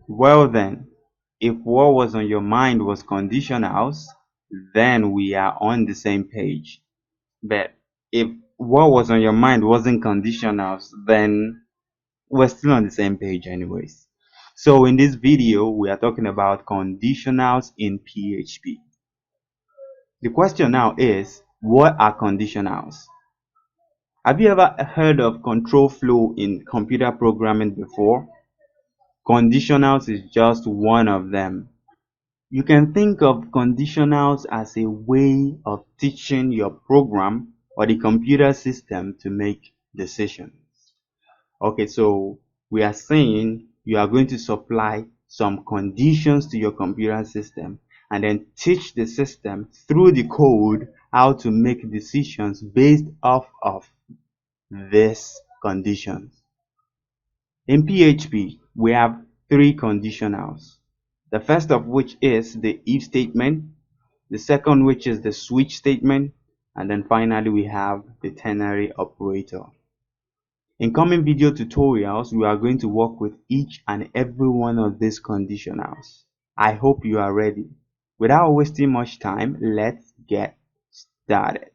Well then, if what was on your mind was conditionals, then we are on the same page. But if what was on your mind wasn't conditionals, then we're still on the same page anyways. So in this video, we are talking about conditionals in PHP. The question now is, what are conditionals? Have you ever heard of control flow in computer programming before? Conditionals is just one of them. You can think of conditionals as a way of teaching your program or the computer system to make decisions. Okay, so we are saying you are going to supply some conditions to your computer system and then teach the system through the code how to make decisions based off of these conditions. In PHP, we have three conditionals. The first of which is the if statement, the second which is the switch statement, and then finally we have the ternary operator. In coming video tutorials, we are going to work with each and every one of these conditionals. I hope you are ready. Without wasting much time, let's get started.